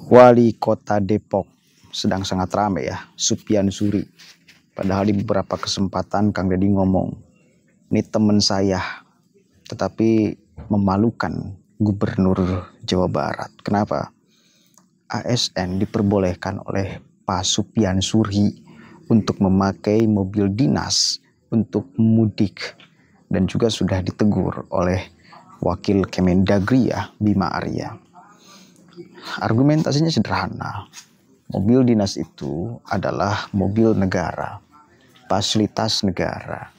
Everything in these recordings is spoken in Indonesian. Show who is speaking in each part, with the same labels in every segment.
Speaker 1: Wali Kota Depok sedang sangat ramai ya, Supyan Suri. Padahal di beberapa kesempatan Kang Deddy ngomong, ini teman saya, tetapi memalukan Gubernur Jawa Barat. Kenapa? ASN diperbolehkan oleh Pak Supyan Suri untuk memakai mobil dinas untuk mudik, dan juga sudah ditegur oleh Wakil Kemendagri ya, Bima Arya. Argumentasinya sederhana. Mobil dinas itu adalah mobil negara, fasilitas negara,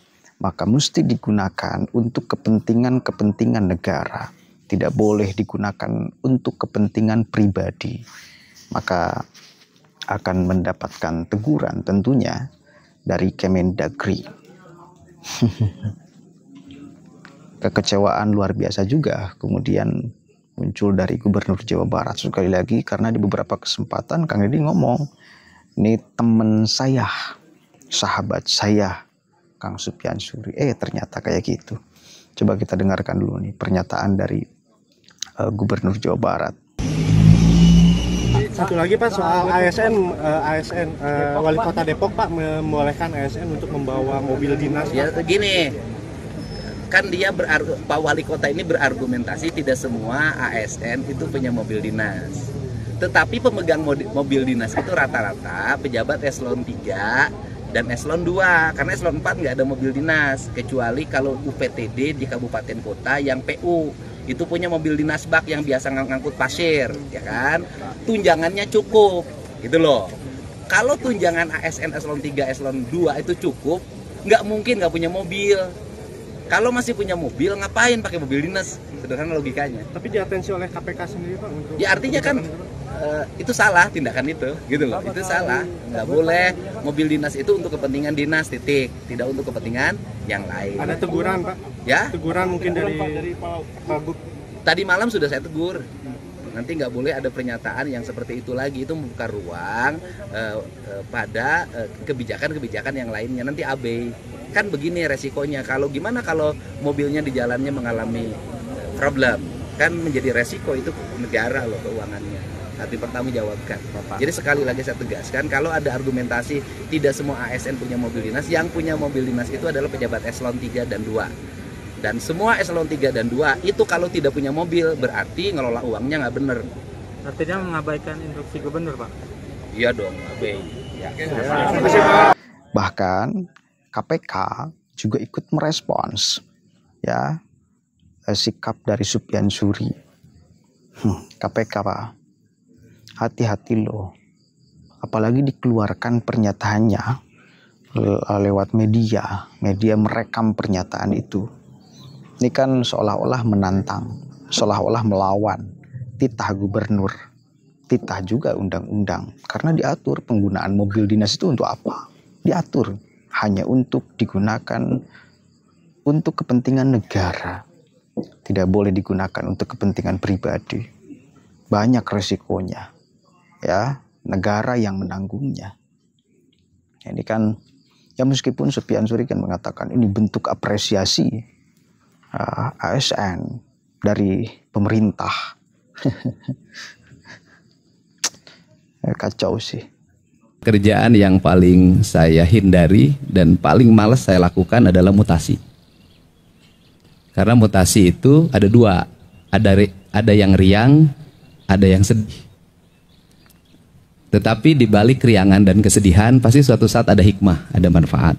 Speaker 1: maka mesti digunakan untuk kepentingan-kepentingan negara, tidak boleh digunakan untuk kepentingan pribadi. Maka akan mendapatkan teguran tentunya dari Kemendagri. Kekecewaan luar biasa juga kemudian muncul dari Gubernur Jawa Barat. Sekali lagi, karena di beberapa kesempatan Kang Deddy ngomong, ini teman saya, sahabat saya, Kang Supyan Suri. Ternyata kayak gitu. Coba kita dengarkan dulu nih pernyataan dari Gubernur Jawa Barat.
Speaker 2: Satu lagi Pak, soal ASN, Wali Kota Depok Pak membolehkan ASN untuk membawa mobil dinas.
Speaker 3: Ya gini, kan Pak Wali Kota ini berargumentasi tidak semua ASN itu punya mobil dinas. Tetapi pemegang mobil dinas itu rata-rata pejabat eselon 3 dan eselon 2. Karena eselon 4 nggak ada mobil dinas, kecuali kalau UPTD di kabupaten kota yang PU itu punya mobil dinas bak yang biasa ngangkut pasir, ya kan? Tunjangannya cukup, gitu loh. Kalau tunjangan ASN eselon 3, eselon 2 itu cukup, nggak mungkin nggak punya mobil. Kalau masih punya mobil, ngapain pakai mobil dinas? Sederhana logikanya.
Speaker 2: Tapi diatensi oleh KPK sendiri Pak untuk...
Speaker 3: Ya artinya kan itu salah tindakan itu, gitu loh. Itu salah. Nggak boleh mobil dinas itu untuk kepentingan dinas, titik. Tidak untuk kepentingan yang lain.
Speaker 2: Ada teguran Pak?
Speaker 3: Ya?
Speaker 2: Teguran mungkin dari Pak Gub.
Speaker 3: Tadi malam sudah saya tegur. Nanti nggak boleh ada pernyataan yang seperti itu lagi. Itu membuka ruang pada kebijakan-kebijakan yang lainnya. Nanti abai. Kan begini resikonya. Gimana kalau mobilnya di jalannya mengalami problem? Kan menjadi resiko itu negara loh keuangannya. Harus dipertanggungjawabkan. Jadi sekali lagi saya tegaskan, kalau ada argumentasi tidak semua ASN punya mobil dinas, yang punya mobil dinas itu adalah pejabat eselon 3 dan 2. Dan semua eselon 3 dan 2 itu kalau tidak punya mobil berarti ngelola uangnya nggak bener.
Speaker 2: Artinya mengabaikan instruksi gubernur Pak?
Speaker 3: Iya dong, abai. Ya.
Speaker 1: Bahkan KPK juga ikut merespons ya sikap dari Supyan Suri. KPK Pak, hati-hati loh. Apalagi dikeluarkan pernyataannya lewat media merekam pernyataan itu. Ini kan seolah-olah menantang, seolah-olah melawan titah gubernur, titah juga undang-undang. Karena diatur penggunaan mobil dinas itu untuk apa? Diatur hanya untuk digunakan untuk kepentingan negara. Tidak boleh digunakan untuk kepentingan pribadi. Banyak resikonya. Ya, negara yang menanggungnya. Ini kan, ya meskipun Supyan Suri kan mengatakan ini bentuk apresiasi ASN dari pemerintah. Kacau sih.
Speaker 4: Kerjaan yang paling saya hindari dan paling malas saya lakukan adalah mutasi. Karena mutasi itu ada dua, ada yang riang, ada yang sedih. Tetapi di balik keriangan dan kesedihan pasti suatu saat ada hikmah, ada manfaat.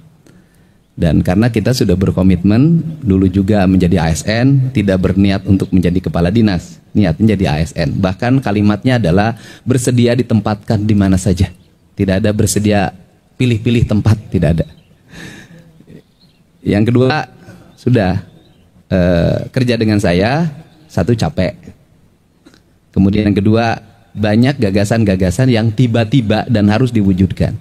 Speaker 4: Dan karena kita sudah berkomitmen dulu juga menjadi ASN, tidak berniat untuk menjadi kepala dinas, niatnya jadi ASN. Bahkan kalimatnya adalah bersedia ditempatkan di mana saja. Tidak ada bersedia pilih-pilih tempat, tidak ada. Yang kedua, sudah kerja dengan saya, satu capek. Kemudian yang kedua, banyak gagasan-gagasan yang tiba-tiba dan harus diwujudkan.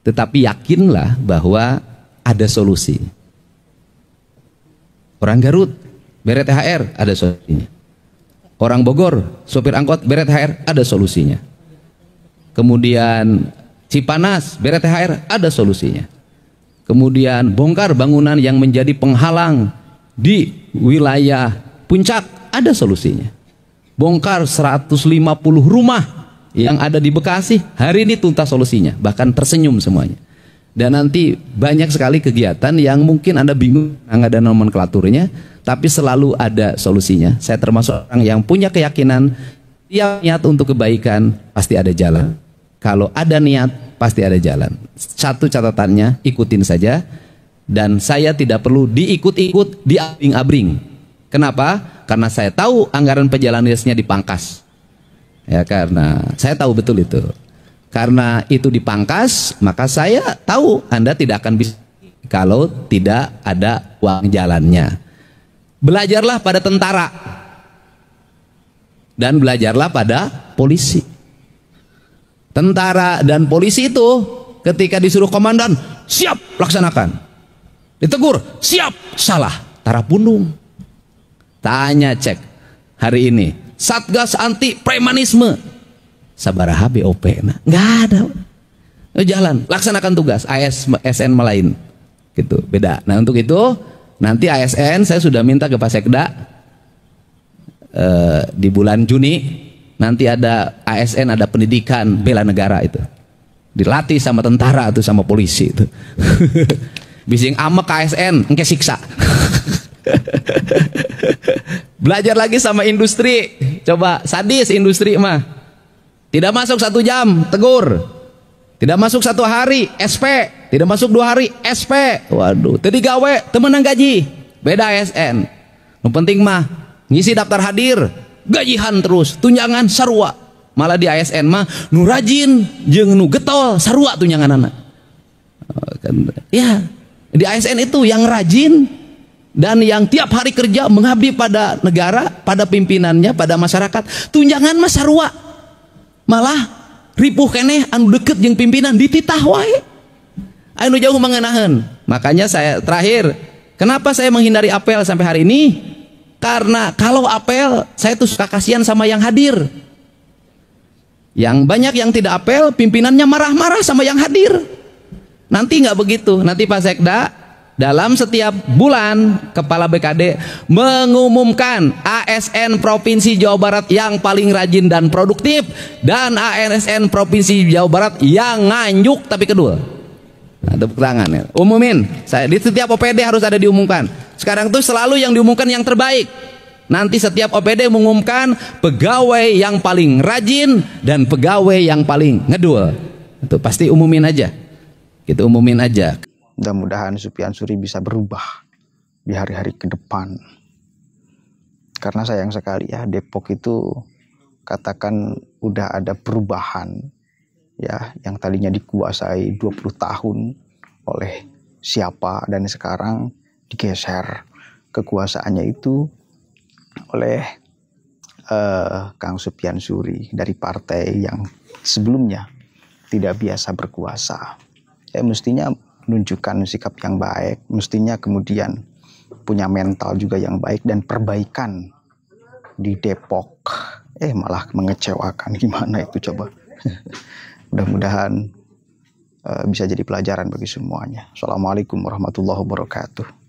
Speaker 4: Tetapi yakinlah bahwa ada solusi. Orang Garut beret THR, ada solusinya. Orang Bogor sopir angkot beret THR, ada solusinya. Kemudian Cipanas beret THR, ada solusinya. Kemudian bongkar bangunan yang menjadi penghalang di wilayah puncak, ada solusinya. Bongkar 150 rumah yang ada di Bekasi hari ini tuntas solusinya, bahkan tersenyum semuanya. Dan nanti banyak sekali kegiatan yang mungkin Anda bingung nggak ada nomenklaturnya, tapi selalu ada solusinya. Saya termasuk orang yang punya keyakinan tiap niat untuk kebaikan pasti ada jalan. Kalau ada niat pasti ada jalan. Satu catatannya, ikutin saja. Dan saya tidak perlu diikut-ikut, diabring-abring. Kenapa? Karena saya tahu anggaran perjalanan dinasnya dipangkas. Ya, karena saya tahu betul itu. Karena itu dipangkas, maka saya tahu Anda tidak akan bisa kalau tidak ada uang jalannya. Belajarlah pada tentara dan belajarlah pada polisi. Tentara dan polisi itu ketika disuruh komandan, siap laksanakan. Ditegur, siap, salah, tara pundung. Tanya cek hari ini, Satgas Anti Premanisme. Sabaraha BOP, nah, nggak ada. Jalan, laksanakan tugas. ASN lain, gitu, beda. Nah untuk itu nanti ASN saya sudah minta ke Pak Sekda di bulan Juni nanti ada ASN, ada pendidikan bela negara itu, dilatih sama tentara itu sama polisi itu. Bising amek ASN, engke siksa. Belajar lagi sama industri, coba sadis industri mah. Tidak masuk 1 jam, tegur. Tidak masuk 1 hari, SP. Tidak masuk 2 hari, SP. Waduh, tadi gawe, temenang gaji. Beda ASN. Yang penting mah, ngisi daftar hadir, gajihan terus, tunjangan sarua. Malah di ASN mah, nu rajin, jeung nu getol, sarua tunjangan anak. Ya, di ASN itu yang rajin, dan yang tiap hari kerja mengabdi pada negara, pada pimpinannya, pada masyarakat, tunjangan mah sarua. Malah ripuh keneh anu deket jeung pimpinan dititah wae anu jauh mengenahan. Makanya saya terakhir, kenapa saya menghindari apel sampai hari ini? Karena kalau apel saya tuh suka kasihan sama yang hadir. Yang banyak yang tidak apel, pimpinannya marah-marah sama yang hadir. Nanti nggak begitu. Nanti Pak Sekda dalam setiap bulan Kepala BKD mengumumkan ASN Provinsi Jawa Barat yang paling rajin dan produktif dan ASN Provinsi Jawa Barat yang nganjuk tapi kedua. Nah, tepuk tangan ya. Umumin. Saya di setiap OPD harus ada diumumkan. Sekarang tuh selalu yang diumumkan yang terbaik. Nanti setiap OPD mengumumkan pegawai yang paling rajin dan pegawai yang paling ngedul. Itu pasti umumin aja. Kita umumin aja.
Speaker 1: Mudah-mudahan Sufyan Suri bisa berubah di hari-hari ke depan. Karena sayang sekali ya, Depok itu katakan udah ada perubahan ya, yang tadinya dikuasai 20 tahun oleh siapa dan sekarang digeser kekuasaannya itu oleh Kang Sufyan Suri dari partai yang sebelumnya tidak biasa berkuasa. Ya mestinya menunjukkan sikap yang baik, mestinya kemudian punya mental juga yang baik dan perbaikan di Depok. Malah mengecewakan, gimana itu coba. Mudah-mudahan bisa jadi pelajaran bagi semuanya. Assalamualaikum warahmatullahi wabarakatuh.